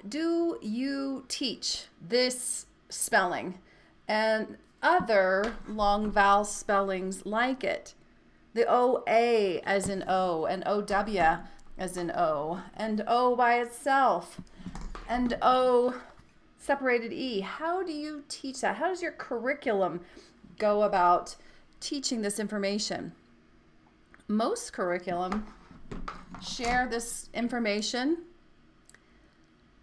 do you teach this spelling and other long vowel spellings like it? The OA as in O, and OW as in O, and O by itself, and O separated E. How do you teach that? How does your curriculum go about teaching this information? Most curriculum share this information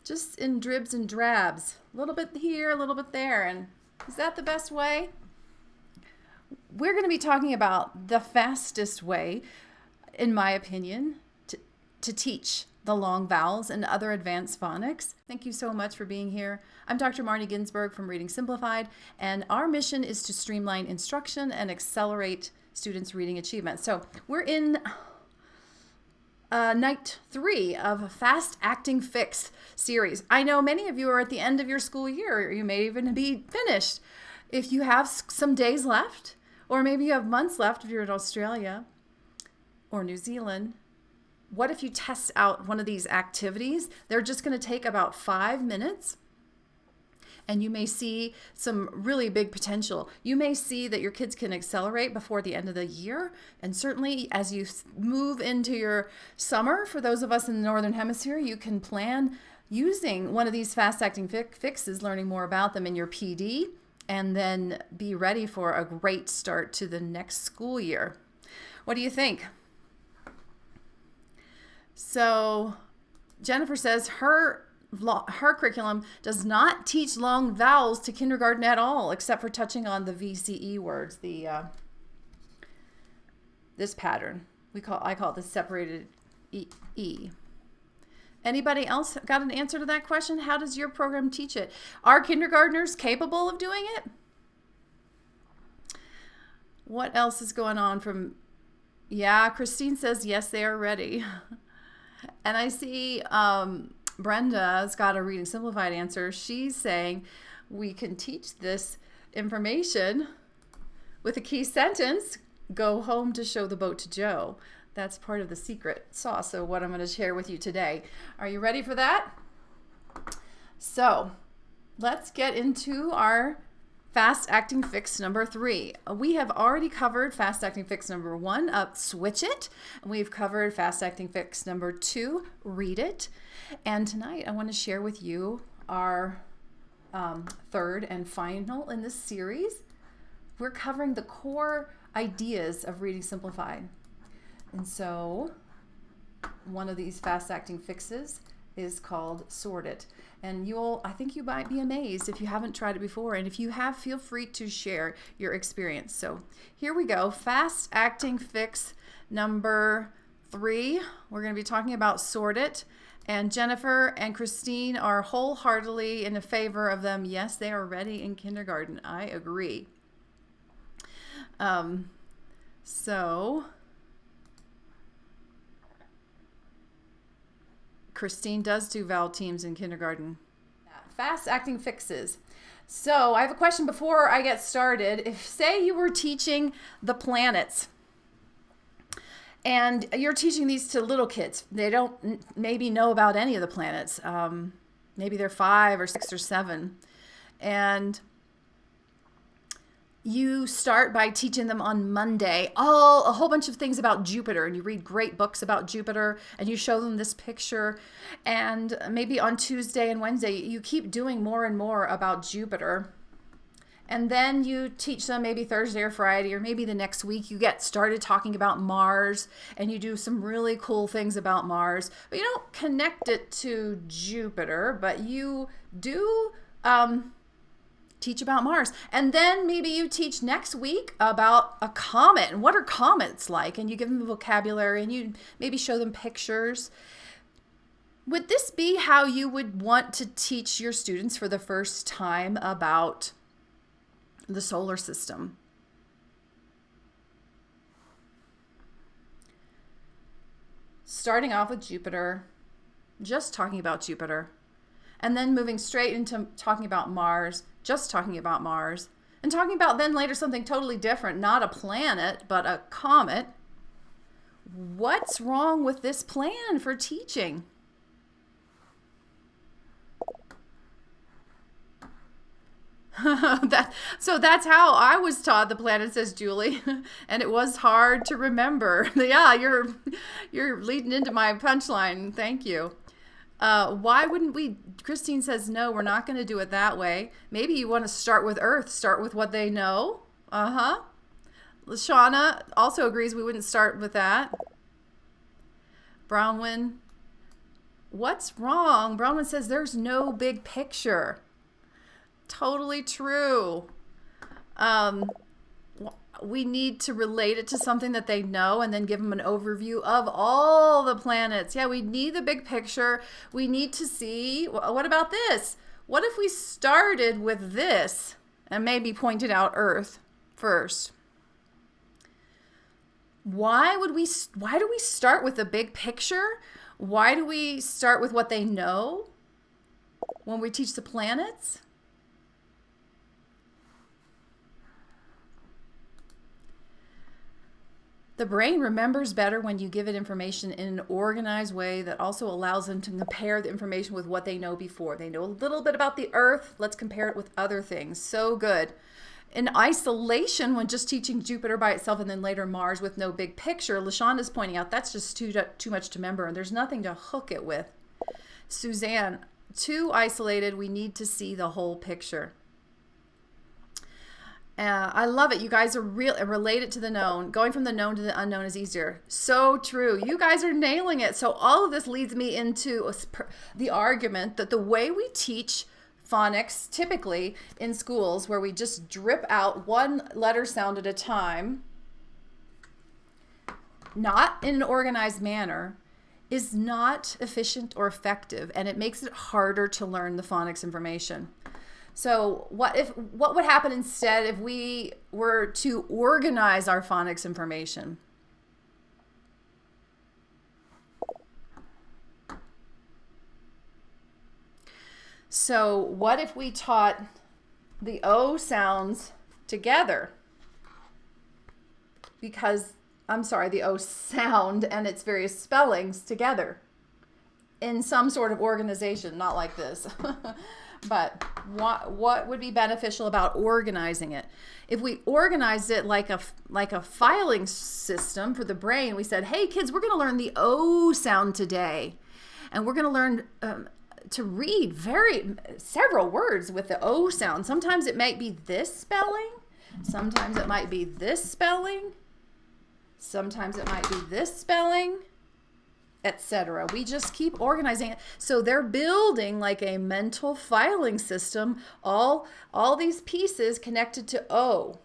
just in dribs and drabs, a little bit here, a little bit there. And is that the best way? We're going to be talking about the fastest way, in my opinion, to teach the long vowels and other advanced phonics. Thank you so much for being here. I'm Dr. Marnie Ginsberg from Reading Simplified, and our mission is to streamline instruction and accelerate students' reading achievement. So we're in night 3 of a Fast Acting Fix series. I know many of you are at the end of your school year, or you may even be finished. If you have some days left, or maybe you have months left if you're in Australia or New Zealand, what if you test out one of these activities? They're just going to take about 5 minutes, and you may see some really big potential. You may see that your kids can accelerate before the end of the year, and certainly as you move into your summer, for those of us in the Northern Hemisphere, you can plan using one of these fast-acting fixes, learning more about them in your PD, and then be ready for a great start to the next school year. What do you think? So Jennifer says her curriculum does not teach long vowels to kindergarten at all, except for touching on the VCE words, this pattern. I call it the separated E. Anybody else got an answer to that question? How does your program teach it? Are kindergartners capable of doing it? What else is going on from... Yeah, Christine says, yes, they are ready. And I see Brenda's got a Reading Simplified answer. She's saying we can teach this information with a key sentence, go home to show the boat to Joe. That's part of the secret sauce of what I'm going to share with you today. Are you ready for that? So let's get into our Fast Acting Fix number 3. We have already covered Fast Acting Fix number 1, switch it. We've covered Fast Acting Fix number 2, read it. And tonight I want to share with you our third and final in this series. We're covering the core ideas of Reading Simplified. And so one of these fast acting fixes is called Sort It. And I think you might be amazed if you haven't tried it before. And if you have, feel free to share your experience. So here we go. Fast acting fix number 3. We're going to be talking about Sort It. And Jennifer and Christine are wholeheartedly in favor of them. Yes, they are ready in kindergarten. I agree. Christine does do vowel teams in kindergarten. Fast acting fixes. So I have a question before I get started. If, say, you were teaching the planets, and you're teaching these to little kids, they don't maybe know about any of the planets. Maybe they're 5 or 6 or 7, and you start by teaching them on Monday a whole bunch of things about Jupiter, and you read great books about Jupiter, and you show them this picture, and maybe on Tuesday and Wednesday you keep doing more and more about Jupiter, and then you teach them maybe Thursday or Friday, or maybe the next week you get started talking about Mars, and you do some really cool things about Mars, but you don't connect it to Jupiter, but you do teach about Mars. And then maybe you teach next week about a comet and what are comets like, and you give them a vocabulary, and you maybe show them pictures. Would this be how you would want to teach your students for the first time about the solar system? Starting off with Jupiter, just talking about Jupiter, and then moving straight into talking about Mars, just talking about Mars, and talking about then later something totally different, not a planet, but a comet. What's wrong with this plan for teaching? So that's how I was taught the planet, says Julie, and it was hard to remember. Yeah, you're leading into my punchline. Thank you. Why wouldn't we? Christine says no. We're not going to do it that way. Maybe you want to start with Earth. Start with what they know. Lashana also agrees we wouldn't start with that. Brownwin, what's wrong? Brownwin says there's no big picture. Totally true. We need to relate it to something that they know and then give them an overview of all the planets. Yeah, we need the big picture. We need to see, what about this? What if we started with this and maybe pointed out Earth first? Why do we start with the big picture? Why do we start with what they know when we teach the planets? The brain remembers better when you give it information in an organized way that also allows them to compare the information with what they know before. They know a little bit about the Earth. Let's compare it with other things. So good. In isolation, when just teaching Jupiter by itself and then later Mars with no big picture, LaShonda's pointing out that's just too much to remember and there's nothing to hook it with. Suzanne, too isolated. We need to see the whole picture. I love it. You guys are related to the known. Going from the known to the unknown is easier. So true. You guys are nailing it. So all of this leads me into the argument that the way we teach phonics typically in schools, where we just drip out one letter sound at a time, not in an organized manner, is not efficient or effective, and it makes it harder to learn the phonics information. So what would happen instead if we were to organize our phonics information? So what if we taught the O sounds together? Because, I'm sorry, the O sound and its various spellings together in some sort of organization, not like this. But what would be beneficial about organizing it? If we organized it like a filing system for the brain, we said, hey kids, we're going to learn the O sound today. And we're going to learn to read several words with the O sound. Sometimes it might be this spelling. Sometimes it might be this spelling. Sometimes it might be this spelling, etc. We just keep organizing it. So they're building like a mental filing system, all these pieces connected to O.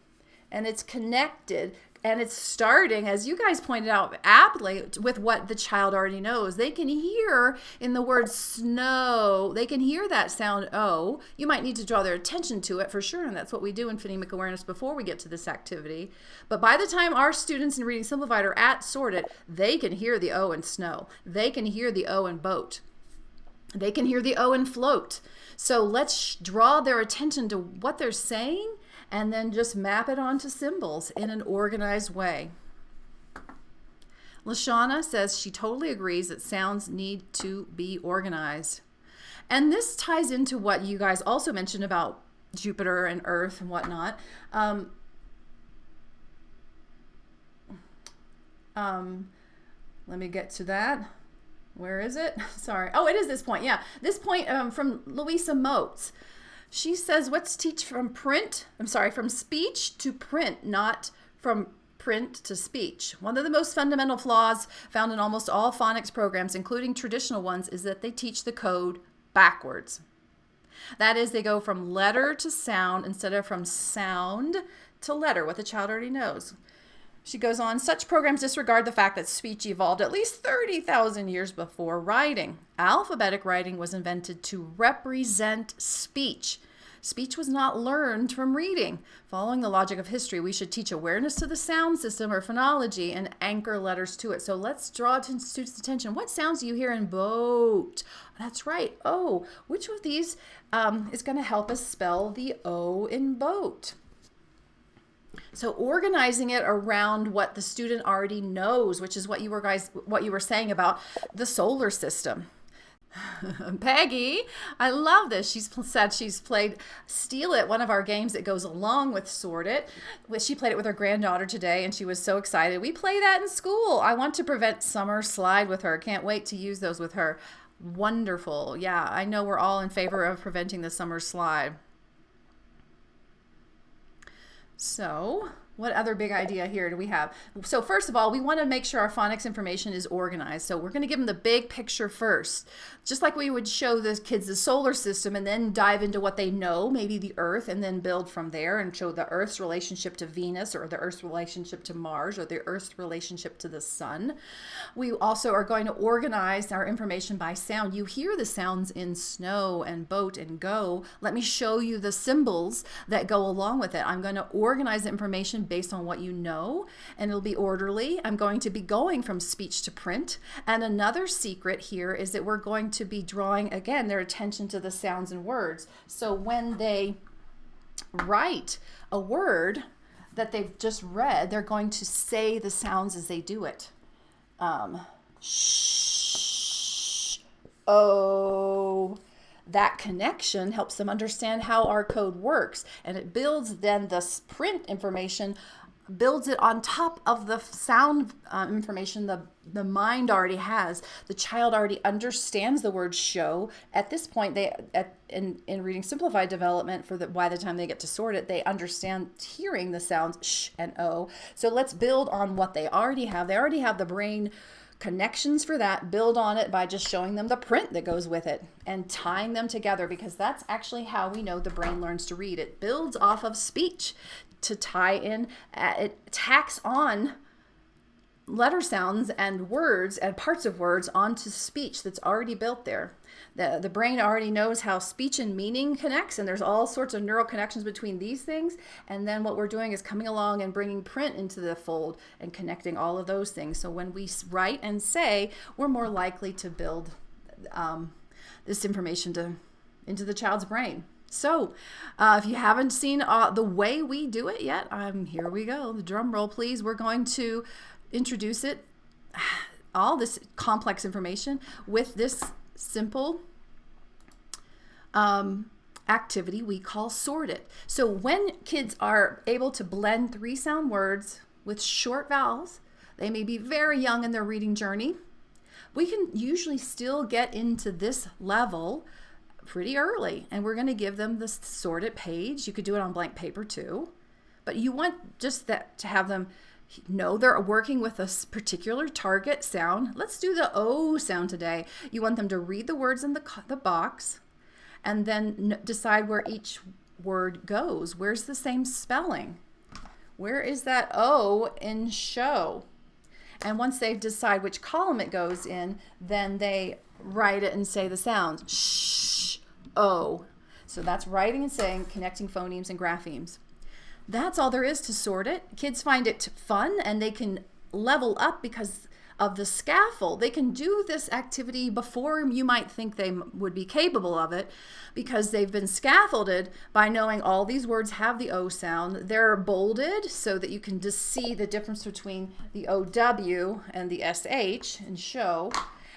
And it's connected, and it's starting, as you guys pointed out aptly, with what the child already knows. They can hear in the word snow, they can hear that sound O. You might need to draw their attention to it for sure, and that's what we do in phonemic awareness before we get to this activity. But by the time our students in Reading Simplified are at sorted, they can hear the O in snow. They can hear the O in boat. They can hear the O in float. So let's draw their attention to what they're saying and then just map it onto symbols in an organized way. Lashana says she totally agrees that sounds need to be organized. And this ties into what you guys also mentioned about Jupiter and Earth and whatnot. Let me get to that. Where is it? Sorry. Oh, it is this point. Yeah. This point from Louisa Motes. She says, let's teach from speech to print, not from print to speech. One of the most fundamental flaws found in almost all phonics programs, including traditional ones, is that they teach the code backwards. That is, they go from letter to sound instead of from sound to letter, what the child already knows. She goes on, such programs disregard the fact that speech evolved at least 30,000 years before writing. Alphabetic writing was invented to represent speech. Speech was not learned from reading. Following the logic of history, we should teach awareness to the sound system or phonology and anchor letters to it. So let's draw students' attention. What sounds do you hear in boat? That's right. Oh, which of these is going to help us spell the O in boat? So organizing it around what the student already knows, which is what you were saying about the solar system. Peggy, I love this. She's said she's played Steal It, one of our games that goes along with Sort It. She played it with her granddaughter today, and she was so excited. We play that in school. I want to prevent summer slide with her. Can't wait to use those with her. Wonderful. Yeah, I know we're all in favor of preventing the summer slide. So, what other big idea here do we have? So first of all, we want to make sure our phonics information is organized. So we're going to give them the big picture first. Just like we would show the kids the solar system and then dive into what they know, maybe the Earth, and then build from there and show the Earth's relationship to Venus, or the Earth's relationship to Mars, or the Earth's relationship to the sun. We also are going to organize our information by sound. You hear the sounds in snow and boat and go. Let me show you the symbols that go along with it. I'm going to organize the information based on what you know, and it'll be orderly. I'm going to be going from speech to print. And another secret here is that we're going to be drawing, again, their attention to the sounds and words. So when they write a word that they've just read, they're going to say the sounds as they do it. Shh, oh. That connection helps them understand how our code works, and it builds then the print information, builds it on top of the sound information the mind already has. The child already understands the word show. At this point, in reading simplified development, by the time they get to sort it, they understand hearing the sounds sh and o. So let's build on what they already have. They already have the brain connections for that. Build on it by just showing them the print that goes with it and tying them together, because that's actually how we know the brain learns to read. It builds off of speech to tie in. It tacks on letter sounds and words and parts of words onto speech that's already built there. The brain already knows how speech and meaning connects, and there's all sorts of neural connections between these things. And then what we're doing is coming along and bringing print into the fold and connecting all of those things. So when we write and say, we're more likely to build this information into the child's brain. So if you haven't seen the way we do it yet, here we go. The drum roll, please. We're going to introduce it, all this complex information, with this simple activity we call Sort It. So when kids are able to blend 3 sound words with short vowels, they may be very young in their reading journey. We can usually still get into this level pretty early, and we're going to give them the Sort It page. You could do it on blank paper too, but you want just that to have them know they're working with a particular target sound. Let's do the O sound today. You want them to read the words in the box and then decide where each word goes. Where's the same spelling? Where is that O in show? And once they decide which column it goes in, then they write it and say the sounds. Shh, O. So that's writing and saying, connecting phonemes and graphemes. That's all there is to Sort It. Kids find it fun, and they can level up because of the scaffold. They can do this activity before you might think they would be capable of it, because they've been scaffolded by knowing all these words have the O sound. They're bolded so that you can just see the difference between the OW and the SH in show.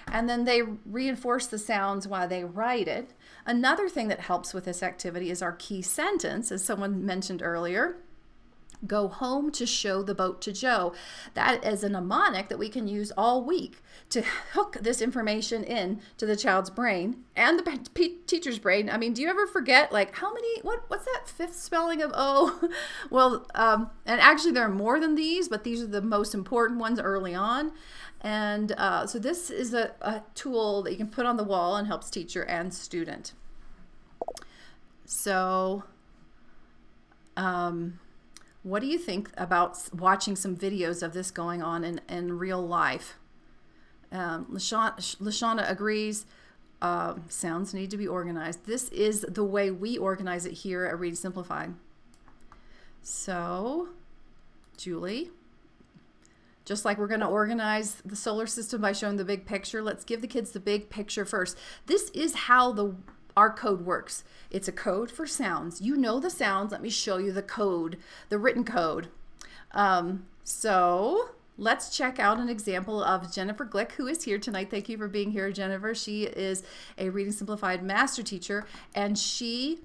And then they reinforce the sounds while they write it. Another thing that helps with this activity is our key sentence, as someone mentioned earlier. Go home to show the boat to Joe. That is a mnemonic that we can use all week to hook this information in to the child's brain and the teacher's brain. I mean, do you ever forget, like, what's that 5th spelling of O? Well, and actually there are more than these, but these are the most important ones early on. And so this is a tool that you can put on the wall and helps teacher and student. So, what do you think about watching some videos of this going on in real life? Lashana agrees. Sounds need to be organized. This is the way we organize it here at Read Simplified. So, Julie, just like we're going to organize the solar system by showing the big picture, let's give the kids the big picture first. This is how our code works. It's a code for sounds. You know the sounds. Let me show you the code, the written code. So let's check out an example of Jennifer Glick, who is here tonight. Thank you for being here, Jennifer. She is a Reading Simplified master teacher, and she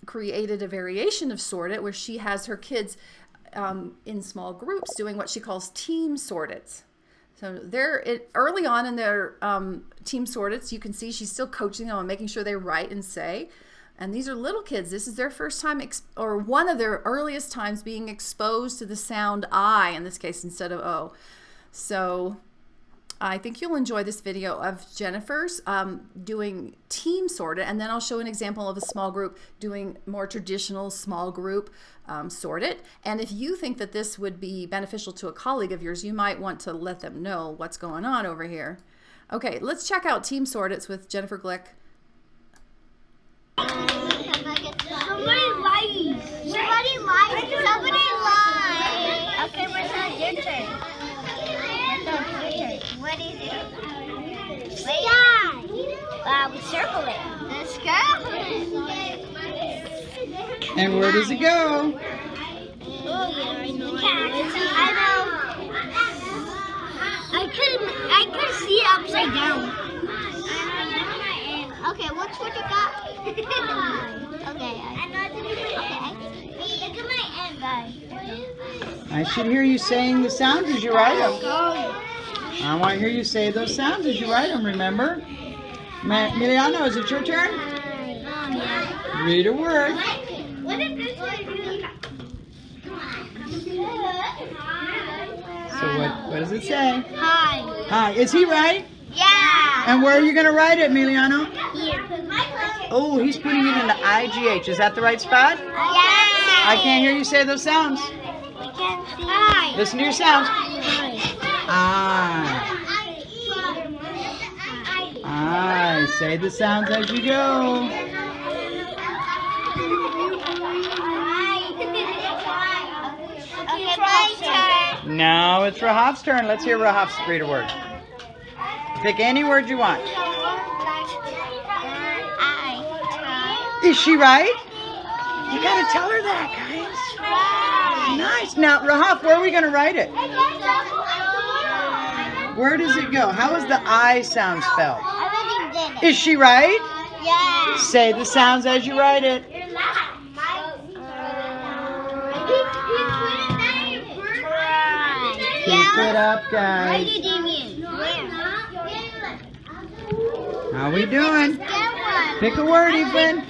created a variation of Sort It where she has her kids in small groups doing what she calls team Sort Its. So they're early on in their team Sort Its. You can see she's still coaching them on making sure they write and say. And these are little kids. This is their first time, or one of their earliest times being exposed to the sound I, in this case, instead of O. So I think you'll enjoy this video of Jennifer's doing team Sort It, and then I'll show an example of a small group doing more traditional small group Sort It. And if you think that this would be beneficial to a colleague of yours, you might want to let them know what's going on over here. Okay, let's check out team Sort Its with Jennifer Glick. Somebody lies. Somebody lies. Somebody lies. Okay, what's that? Your turn. What is it? Sky. We circle it. The sky. And where does it go? Oh yeah, I know. I know. I could see it upside down. Okay, what's what you got? Okay. Look at my end, guys. I should hear you saying the sounds as you write them. I want to hear you say those sounds as you write them, remember? Miliano, is it your turn? Yeah. Read a word. What is this one? So what does it say? Hi. Hi. Is he right? Yeah. And where are you going to write it, Miliano? Here. Oh, he's putting it in the IGH. Is that the right spot? Yeah. I can't hear you say those sounds. We can't see. Hi. Listen to your sounds. Hi. I. Say the sounds as you go. Okay, my turn. Now it's Rahav's turn. Let's hear Rahav's read a word. Pick any word you want. Is she right? You gotta tell her that, guys. Nice. Now, Rahav, where are we gonna write it? Where does it go? How is the I sound spelled? Is she right? Yeah. Say the sounds as you write it. Keep it up, guys. How we doing? Pick a word, Ethan.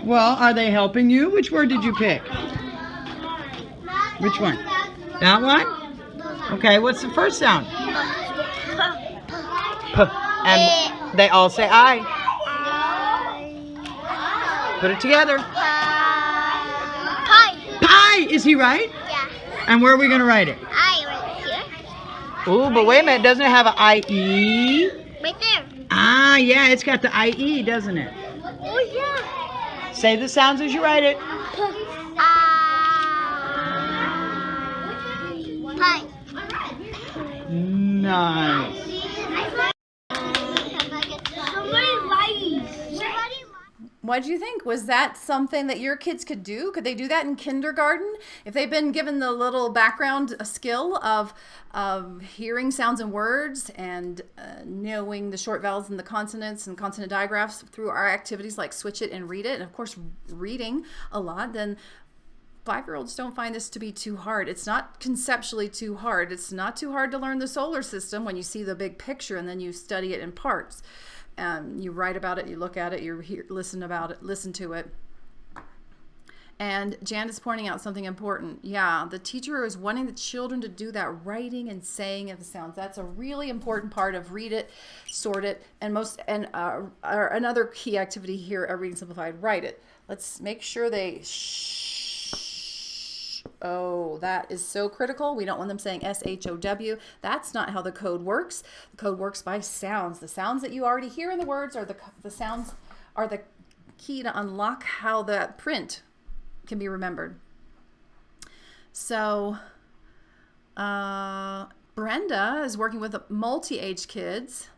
Well, are they helping you? Which word did you pick? Which one? That one? Okay, what's the first sound? P. And they all say I. Put it together. Pie. Pie! Is he right? Yeah. And where are we going to write it? I right here. Oh, but wait a minute. Doesn't it have an I-E? Right there. Ah, yeah, it's got the I-E, doesn't it? Oh yeah. Say the sounds as you write it. Pie. Nice. What do you think? Was that something that your kids could do? Could they do that in kindergarten? If they've been given the little background skill of hearing sounds and words and knowing the short vowels and the consonants and consonant digraphs through our activities like Switch It and Read It, and of course reading a lot, then 5-year-olds don't find this to be too hard. It's not conceptually too hard. It's not too hard to learn the solar system when you see the big picture and then you study it in parts. You write about it, you look at it, you listen to it. And Jan is pointing out something important. Yeah, the teacher is wanting the children to do that writing and saying of the sounds. That's a really important part of Read It, Sort It, and another key activity here at Reading Simplified, Write It. Let's make sure they Oh, that is so critical. We don't want them saying S-H-O-W. That's not how the code works. The code works by sounds. The sounds that you already hear in the words are the sounds are the key to unlock how that print can be remembered. So Brenda is working with multi-age kids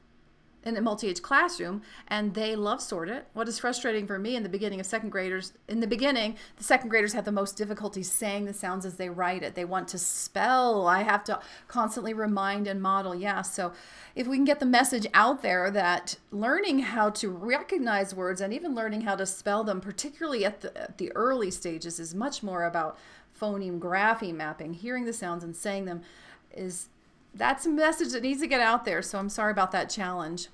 in a multi-age classroom, and they love sort it. What is frustrating for me in the beginning of second graders, the second graders have the most difficulty saying the sounds as they write it. They want to spell. I have to constantly remind and model. Yeah, so if we can get the message out there that learning how to recognize words and even learning how to spell them, particularly at the early stages, is much more about phoneme grapheme mapping, hearing the sounds and saying them, that's a message that needs to get out there. So I'm sorry about that challenge.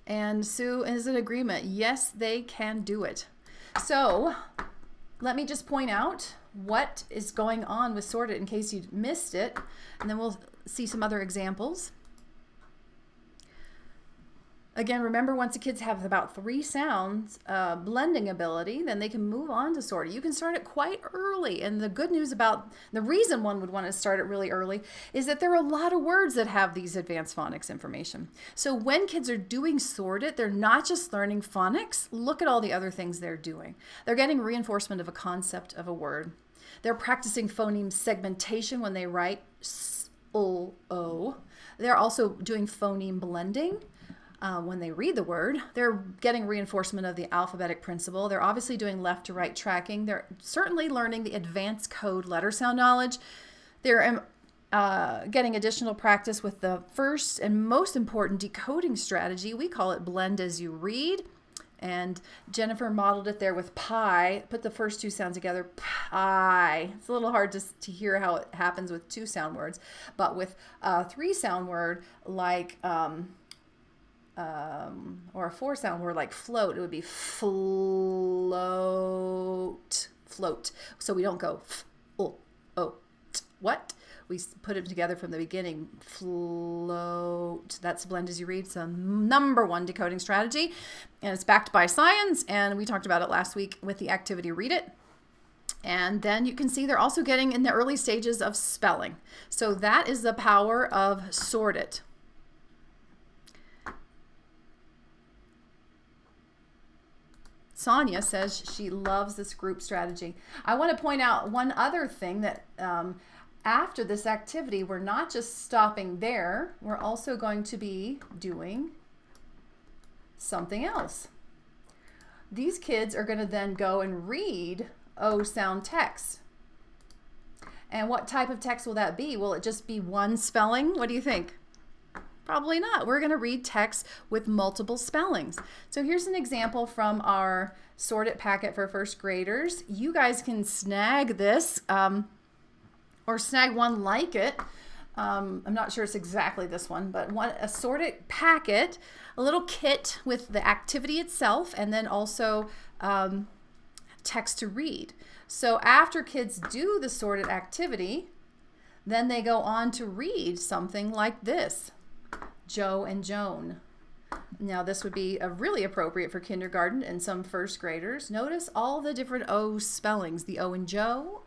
And Sue is in agreement. Yes, they can do it. So let me just point out what is going on with sorted in case you missed it, and then we'll see some other examples. Again, remember, once the kids have about 3 sounds blending ability, then they can move on to sorted. You can start it quite early. And the good news about the reason one would want to start it really early is that there are a lot of words that have these advanced phonics information. So when kids are doing sorted, they're not just learning phonics. Look at all the other things they're doing. They're getting reinforcement of a concept of a word. They're practicing phoneme segmentation when they write s, o. They're also doing phoneme blending. When they read the word, they're getting reinforcement of the alphabetic principle. They're obviously doing left to right tracking. They're certainly learning the advanced code letter sound knowledge. They're getting additional practice with the first and most important decoding strategy. We call it blend as you read. And Jennifer modeled it there with pi. Put the first 2 sounds together, pie. It's a little hard to hear how it happens with 2 sound words. But with a 3 sound word like... or a 4 sound word like float, it would be float. So we don't go f, o, t, what? We put them together from the beginning. Float. That's blend as you read. It's a #1 decoding strategy, and it's backed by science, and we talked about it last week with the activity Read It. And then you can see they're also getting in the early stages of spelling. So that is the power of sort it. Sonia says she loves this group strategy. I want to point out one other thing, that after this activity, we're not just stopping there. We're also going to be doing something else. These kids are going to then go and read O sound text. And what type of text will that be? Will it just be one spelling? What do you think? Probably not. We're going to read text with multiple spellings. So here's an example from our sorted packet for first graders. You guys can snag this or snag one like it. I'm not sure it's exactly this one, but a sorted packet, a little kit with the activity itself, and then also text to read. So after kids do the sorted activity, then they go on to read something like this. Joe and Joan. Now this would be really appropriate for kindergarten and some first graders. Notice all the different O spellings. The O in Joe,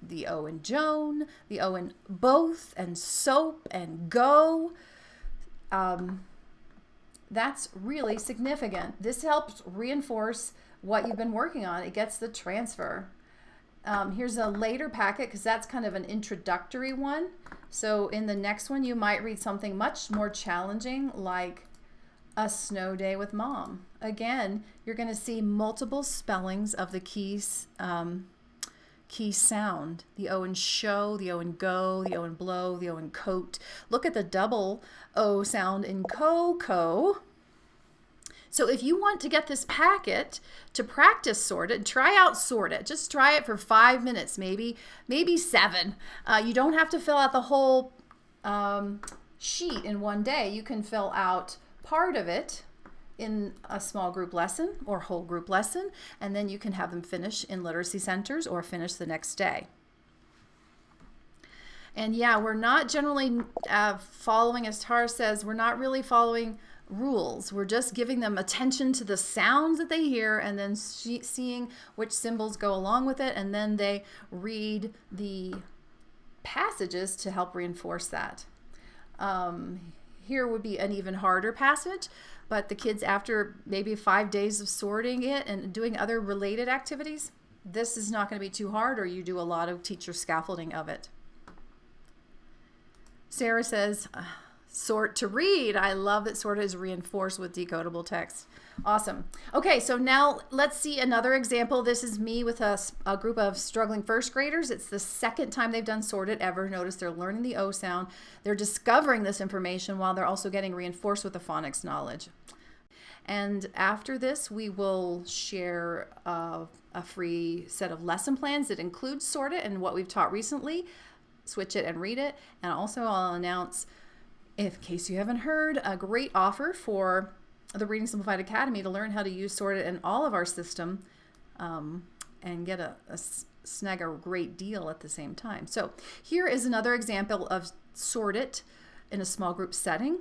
the O in Joan, the O in both, and soap and go. That's really significant. This helps reinforce what you've been working on. It gets the transfer. Here's a later packet because that's kind of an introductory one. So in the next one, you might read something much more challenging like A Snow Day with Mom. Again, you're going to see multiple spellings of the key sound. The O in show, the O in go, the O in blow, the O in coat. Look at the double O sound in co. So if you want to get this packet to practice sort it, try out sort it. Just try it for 5 minutes, maybe 7. You don't have to fill out the whole sheet in one day. You can fill out part of it in a small group lesson or whole group lesson, and then you can have them finish in literacy centers or finish the next day. And yeah, we're not generally following, as Tara says, we're not really following rules. We're just giving them attention to the sounds that they hear and then seeing which symbols go along with it, and then they read the passages to help reinforce that. Here would be an even harder passage, but the kids, after maybe 5 days of sorting it and doing other related activities, this is not going to be too hard, or you do a lot of teacher scaffolding of it. Sarah says, Sort to read. I love that sort is reinforced with decodable text. Awesome. Okay, so now let's see another example. This is me with a group of struggling first graders. It's the second time they've done sorted ever. Notice they're learning the O sound. They're discovering this information while they're also getting reinforced with the phonics knowledge. And after this, we will share a free set of lesson plans that includes sort it and what we've taught recently. Switch it and read it. And also I'll announce, in case you haven't heard, a great offer for the Reading Simplified Academy to learn how to use sort it in all of our system and get snag a great deal at the same time. So here is another example of sort it in a small group setting.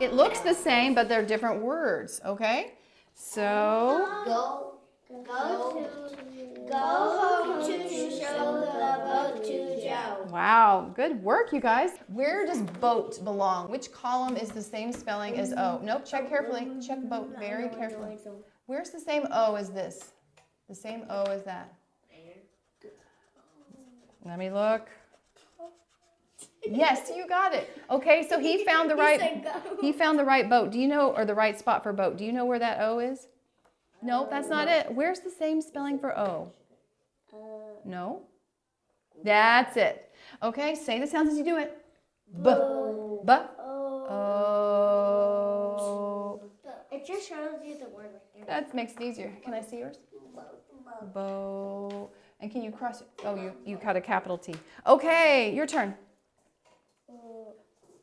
It looks the same, but they're different words, okay? So Go home to show the boat to Joe. wow, good work, you guys. Where does boat belong? Which column is the same spelling as O? Nope, check carefully. Check boat very carefully. Where's the same O as this? The same O as that? Let me look. Yes, you got it. Okay, so he found the right boat. Do you know, or the right spot for boat? Do you know where that O is? No, that's not it. Where's the same spelling for O? No? That's it. Okay, say the sounds as you do it. B, b, o. It just shows you the word right there. That makes it easier. Can I see yours? Bo. And can you cross it? Oh, you cut a capital T. Okay, your turn.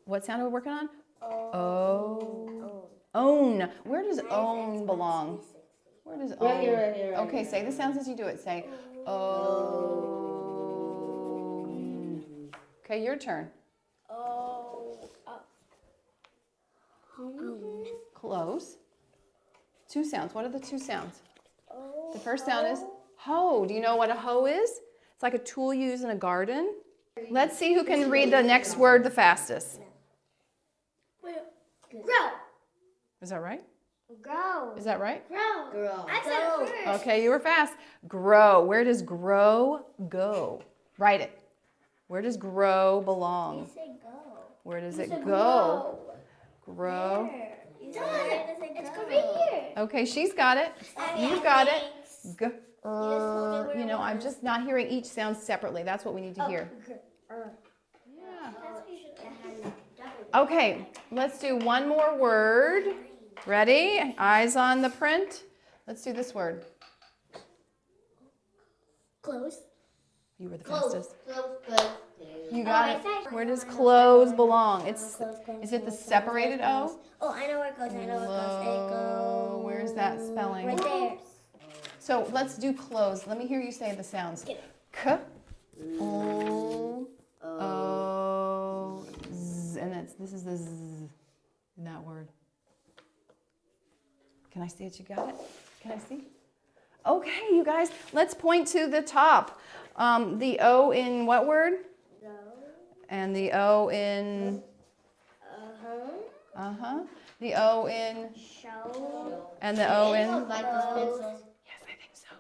What sound are we working on? O. Own. Where does own belong? Where does own? Right here. Okay, say the sounds as you do it. Say own. Okay, your turn. Close. Two sounds. What are the two sounds? The first sound is hoe. Do you know what a hoe is? It's like a tool you use in a garden. Let's see who can read the next word the fastest. Grow. Is that right? Grow. Is that right? Grow. I said it first. Okay, you were fast. Grow. Where does grow go? Write it. Where does grow belong? You said go. Where does it go? Grow. It's right here. Okay, she's got it. You got it. G. You know, I'm just not hearing each sound separately. That's what we need to hear. Yeah. Okay, let's do one more word. Ready? Eyes on the print. Let's do this word. Close. You were the fastest. Close. You got it. Where does close belong? Is it the separated O? Oh, I know where it goes. It goes. Where's that spelling? Right there. So let's do close. Let me hear you say the sounds. K, O, O, Z, and this is the Z in that word. Can I see it? You got it? Can I see? Okay, you guys, let's point to the top. The O in what word? Go. And the O in? The O in? Show. And the O in? Like this pencil. Yes, I think so.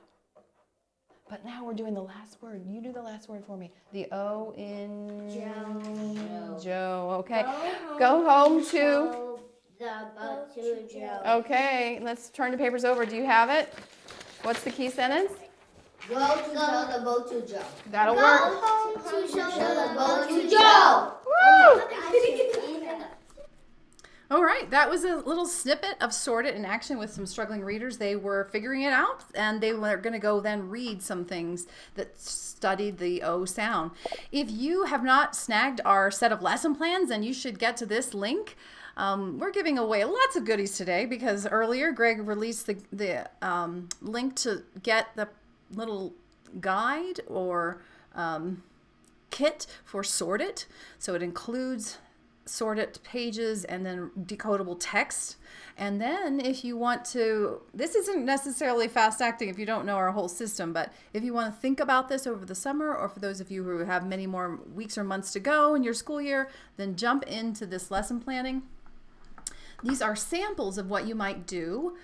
But now we're doing the last word. You do the last word for me. The O in? Joe. Joe, okay. Go home to? Show the boat to Joe. Okay, let's turn the papers over. Do you have it? What's the key sentence? Go to show the boat to Joe. That'll Go work. home to show the boat to Joe. Woo! All right, that was a little snippet of Sort It in action with some struggling readers. They were figuring it out, and they were going to go then read some things that studied the O sound. If you have not snagged our set of lesson plans, then you should get to this link. We're giving away lots of goodies today because earlier Greg released the link to get the little guide or kit for Sort It. So it includes Sort It pages and then decodable text. And then if you want to, this isn't necessarily fast acting if you don't know our whole system, but if you want to think about this over the summer, or for those of you who have many more weeks or months to go in your school year, then jump into this lesson planning. These are samples of what you might do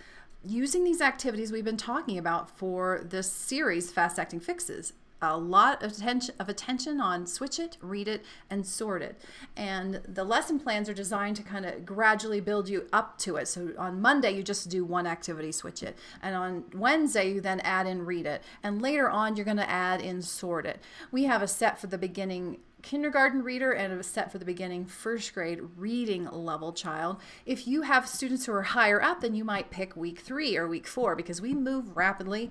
using these activities we've been talking about for this series, Fast Acting Fixes. A lot of attention on switch it, read it, and sort it. And the lesson plans are designed to kind of gradually build you up to it. So on Monday, you just do one activity, switch it. And on Wednesday, you then add in read it. And later on, you're going to add in sort it. We have a set for the beginning kindergarten reader and a set for the beginning first grade reading level child. If you have students who are higher up, then you might pick week 3 or week 4 because we move rapidly.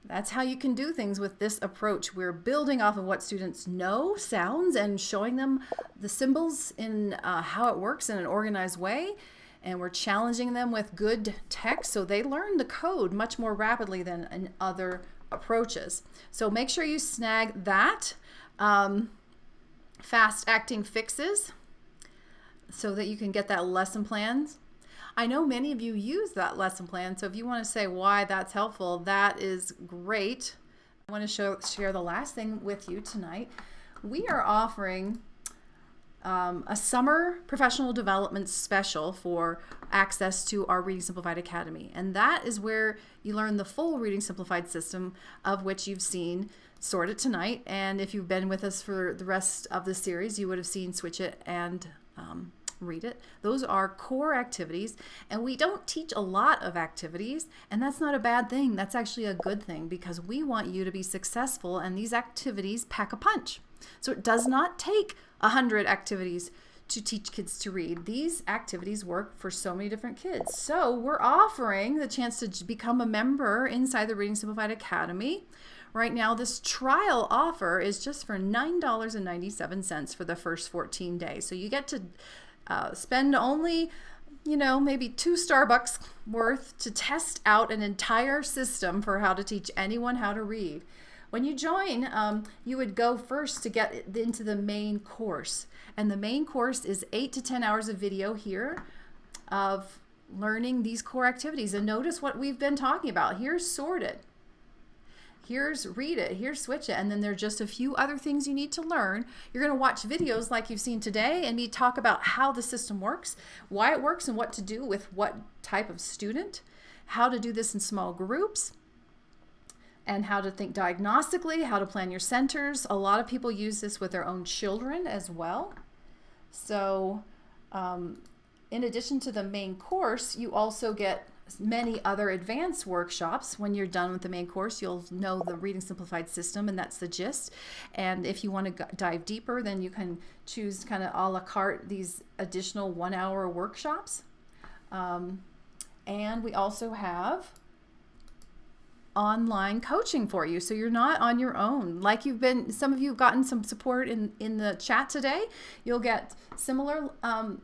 That's how you can do things with this approach. We're building off of what students know, sounds, and showing them the symbols in how it works in an organized way. And we're challenging them with good text so they learn the code much more rapidly than in other approaches. So make sure you snag that Fast Acting Fixes so that you can get that lesson plans. I know many of you use that lesson plan, so if you want to say why that's helpful, that is great. I want to share the last thing with you tonight. We are offering a summer professional development special for access to our Reading Simplified Academy, and that is where you learn the full Reading Simplified system, of which you've seen Sort It tonight, and if you've been with us for the rest of the series, you would have seen Switch It and Read It. Those are core activities, and we don't teach a lot of activities, and that's not a bad thing. That's actually a good thing because we want you to be successful, and these activities pack a punch. So it does not take 100 activities to teach kids to read. These activities work for so many different kids. So we're offering the chance to become a member inside the Reading Simplified Academy. Right now, this trial offer is just for $9.97 for the first 14 days. So you get to spend only, maybe 2 Starbucks worth to test out an entire system for how to teach anyone how to read. When you join, you would go first to get into the main course. And the main course is 8 to 10 hours of video here of learning these core activities. And notice what we've been talking about. Here's Sort It. Here's Read It, here's Switch It, and then there's just a few other things you need to learn. You're going to watch videos like you've seen today and me talk about how the system works, why it works, and what to do with what type of student, how to do this in small groups, and how to think diagnostically, how to plan your centers. A lot of people use this with their own children as well. So in addition to the main course, you also get many other advanced workshops. When you're done with the main course, you'll know the Reading Simplified system, and that's the gist. And if you want to dive deeper, then you can choose kind of a la carte these additional 1-hour workshops. And we also have online coaching for you, so you're not on your own. Like some of you have gotten some support in the chat today. You'll get similar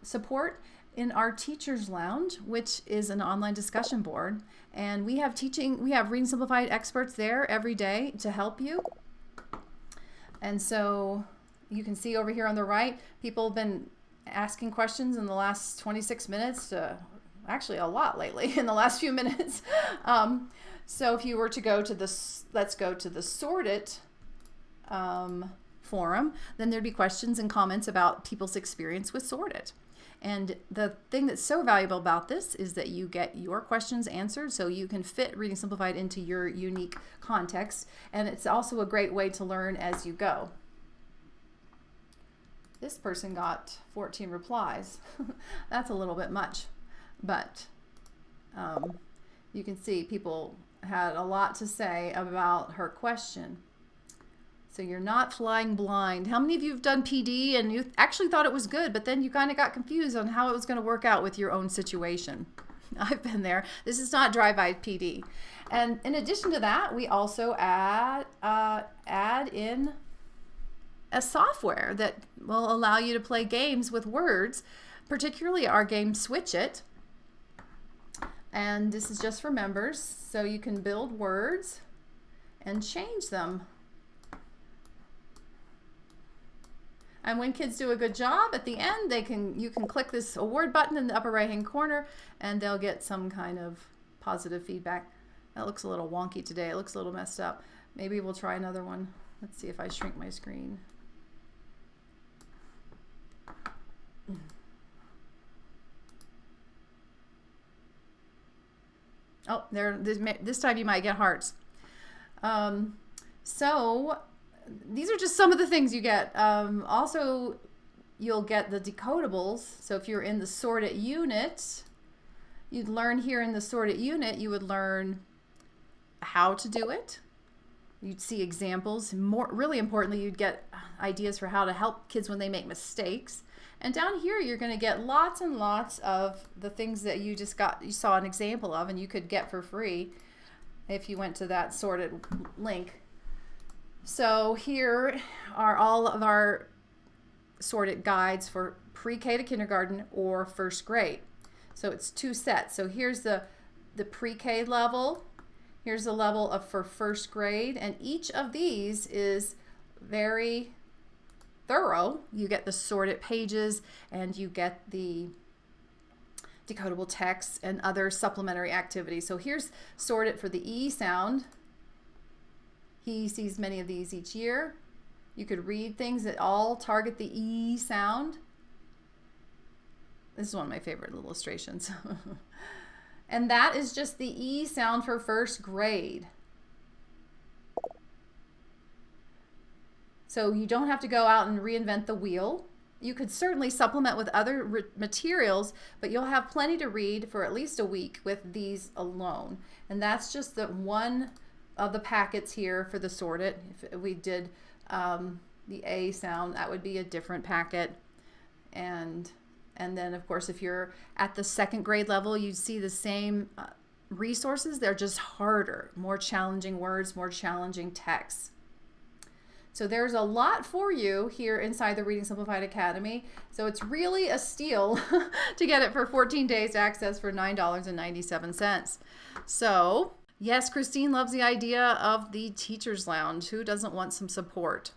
support in our Teachers Lounge, which is an online discussion board. And we have Reading Simplified experts there every day to help you. And so you can see over here on the right, people have been asking questions in the last 26 minutes, actually a lot lately in the last few minutes. So if you were to go to this, let's go to the Sort It forum, then there'd be questions and comments about people's experience with Sort It. And the thing that's so valuable about this is that you get your questions answered, so you can fit Reading Simplified into your unique context. And it's also a great way to learn as you go. This person got 14 replies. That's a little bit much, but you can see people had a lot to say about her question. So you're not flying blind. How many of you have done PD and you actually thought it was good, but then you kind of got confused on how it was going to work out with your own situation? I've been there. This is not drive-by PD. And in addition to that, we also add in a software that will allow you to play games with words, particularly our game Switch It. And this is just for members, so you can build words and change them. And when kids do a good job, at the end, you can click this award button in the upper right-hand corner, and they'll get some kind of positive feedback. That looks a little wonky today. It looks a little messed up. Maybe we'll try another one. Let's see if I shrink my screen. Oh, there. This time you might get hearts. So these are just some of the things you get. Also, you'll get the decodables. So if you're in the sorted unit, you'd learn here in the sorted unit, you would learn how to do it. You'd see examples. Really importantly, you'd get ideas for how to help kids when they make mistakes. And down here, you're going to get lots and lots of the things that you saw an example of, and you could get for free if you went to that sorted link. So here are all of our sorted guides for pre-K to kindergarten or first grade. So it's 2 sets. So here's the pre-K level. Here's the level for first grade. And each of these is very thorough. You get the sorted pages and you get the decodable text and other supplementary activities. So here's sorted for the E sound. He sees many of these each year. You could read things that all target the E sound. This is one of my favorite illustrations. And that is just the E sound for first grade. So you don't have to go out and reinvent the wheel. You could certainly supplement with other materials, but you'll have plenty to read for at least a week with these alone. And that's just the one of the packets here for the sorted. If we did the A sound, that would be a different packet. And then, of course, if you're at the second grade level, you'd see the same resources. They're just harder, more challenging words, more challenging texts. So there's a lot for you here inside the Reading Simplified Academy. So it's really a steal to get it for 14 days access for $9.97. So yes, Christine loves the idea of the Teacher's Lounge. Who doesn't want some support?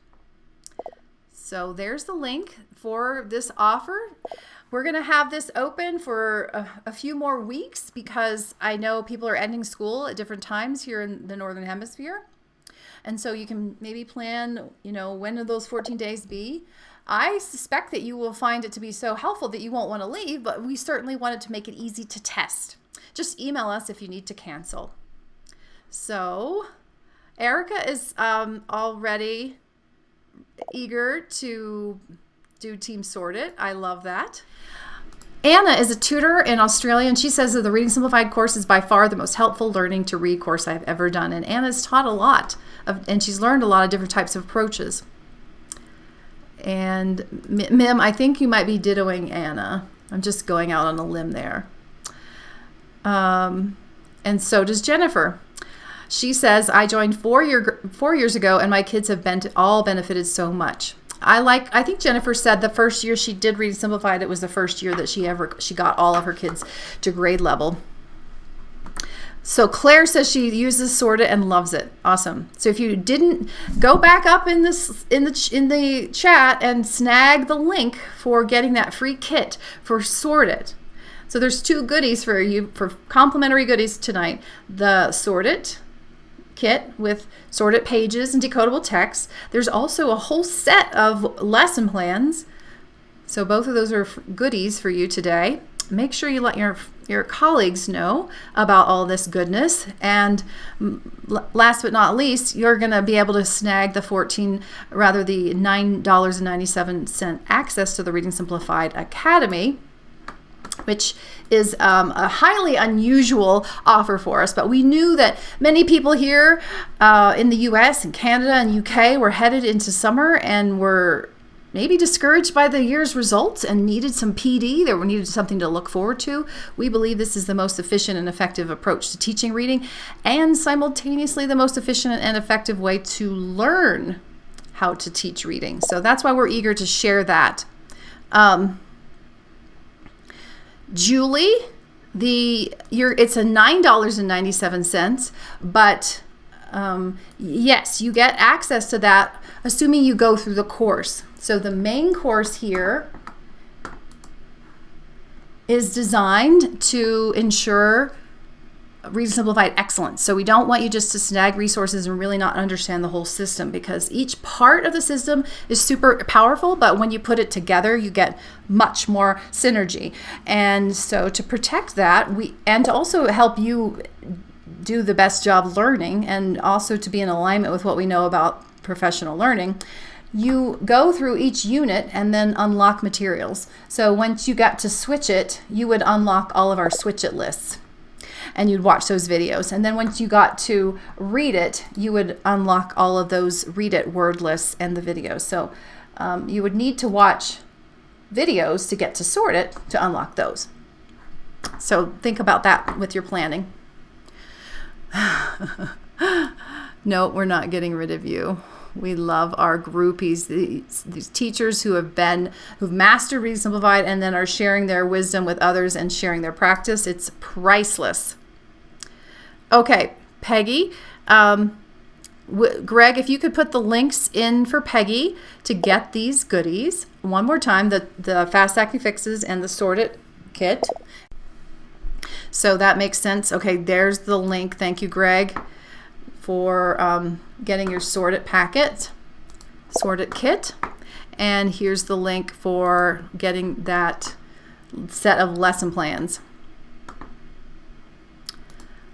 So there's the link for this offer. We're going to have this open for a few more weeks because I know people are ending school at different times here in the Northern Hemisphere. And so you can maybe plan, when will those 14 days be? I suspect that you will find it to be so helpful that you won't want to leave, but we certainly wanted to make it easy to test. Just email us if you need to cancel. So Erica is already eager to do Team Sorted. I love that. Anna is a tutor in Australia, and she says that the Reading Simplified course is by far the most helpful learning to read course I've ever done. And Anna's taught a lot, and she's learned a lot of different types of approaches. And Mim, I think you might be dittoing Anna. I'm just going out on a limb there. And so does Jennifer. She says, I joined 4 years ago, and my kids have all benefited so much. I think Jennifer said the first year she did Reading Simplified, it was the first year that she got all of her kids to grade level. So Claire says she uses sorted and loves it. Awesome. So if you didn't, go back up in the chat and snag the link for getting that free kit for sorted. So there's 2 goodies for you, for complimentary goodies tonight. The sorted kit with sorted pages and decodable text. There's also a whole set of lesson plans. So both of those are goodies for you today. Make sure you let your colleagues know about all this goodness. And last but not least, you're going to be able to snag the $9.97 access to the Reading Simplified Academy, which is a highly unusual offer for us. But we knew that many people here in the US and Canada and UK were headed into summer and were maybe discouraged by the year's results and needed some PD. They needed something to look forward to. We believe this is the most efficient and effective approach to teaching reading, and simultaneously the most efficient and effective way to learn how to teach reading. So that's why we're eager to share that. Julie, it's a $9.97, but yes, you get access to that assuming you go through the course. So the main course here is designed to ensure Read Simplified excellence. So we don't want you just to snag resources and really not understand the whole system, because each part of the system is super powerful, but when you put it together, you get much more synergy. And so to protect that, and to also help you do the best job learning, and also to be in alignment with what we know about professional learning, you go through each unit and then unlock materials. So once you got to switch it, you would unlock all of our switch it lists, and you'd watch those videos. And then once you got to read it, you would unlock all of those read it word lists and the videos. So you would need to watch videos to get to sort it to unlock those. So think about that with your planning. No, we're not getting rid of you. We love our groupies, these teachers who've mastered Read Simplified and then are sharing their wisdom with others and sharing their practice. It's priceless. Okay, Peggy. Greg, if you could put the links in for Peggy to get these goodies one more time, the Fast Acting Fixes and the Sort It kit. So that makes sense. Okay, there's the link. Thank you, Greg, for getting your Sort It packet, Sort It kit. And here's the link for getting that set of lesson plans.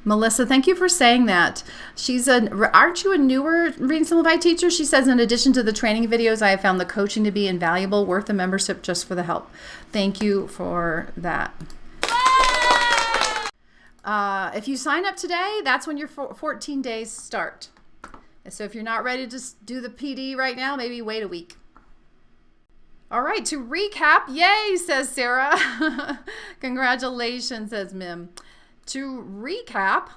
Melissa, thank you for saying that. Aren't you a newer Read Simplified teacher? She says, in addition to the training videos, I have found the coaching to be invaluable, worth the membership just for the help. Thank you for that. If you sign up today, that's when your 14 days start. So if you're not ready to do the PD right now, maybe wait a week. All right, to recap, yay, says Sarah. Congratulations, says Mim. To recap,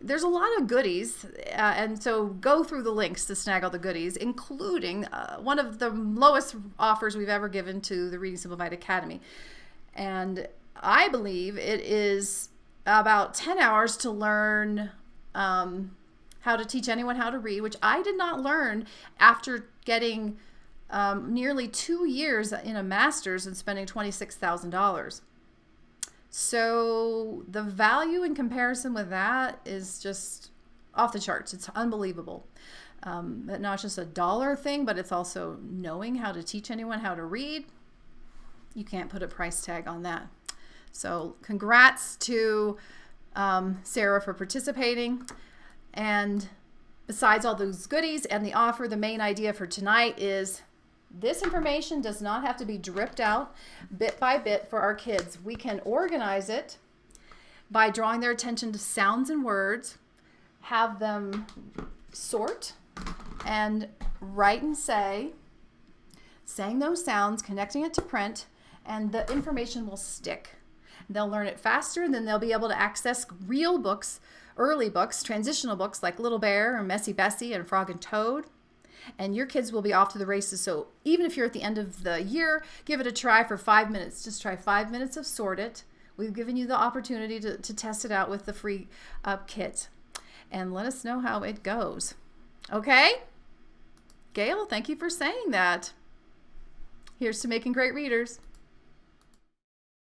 there's a lot of goodies, and so go through the links to snag all the goodies, including one of the lowest offers we've ever given to the Reading Simplified Academy. And I believe it is about 10 hours to learn how to teach anyone how to read, which I did not learn after getting nearly 2 years in a master's and spending $26,000. So the value in comparison with that is just off the charts. It's unbelievable. But not just a dollar thing, but it's also knowing how to teach anyone how to read. You can't put a price tag on that. So congrats to Sarah for participating. And besides all those goodies and the offer, the main idea for tonight is this information does not have to be dripped out bit by bit for our kids. We can organize it by drawing their attention to sounds and words, have them sort and write and say, saying those sounds, connecting it to print, and the information will stick. They'll learn it faster, and then they'll be able to access real books, early books, transitional books like Little Bear and Messy Bessie and Frog and Toad. And your kids will be off to the races. So even if you're at the end of the year, give it a try for 5 minutes. Just try 5 minutes of Sort It. We've given you the opportunity to test it out with the free kit. And let us know how it goes. Okay? Gail, thank you for saying that. Here's to making great readers.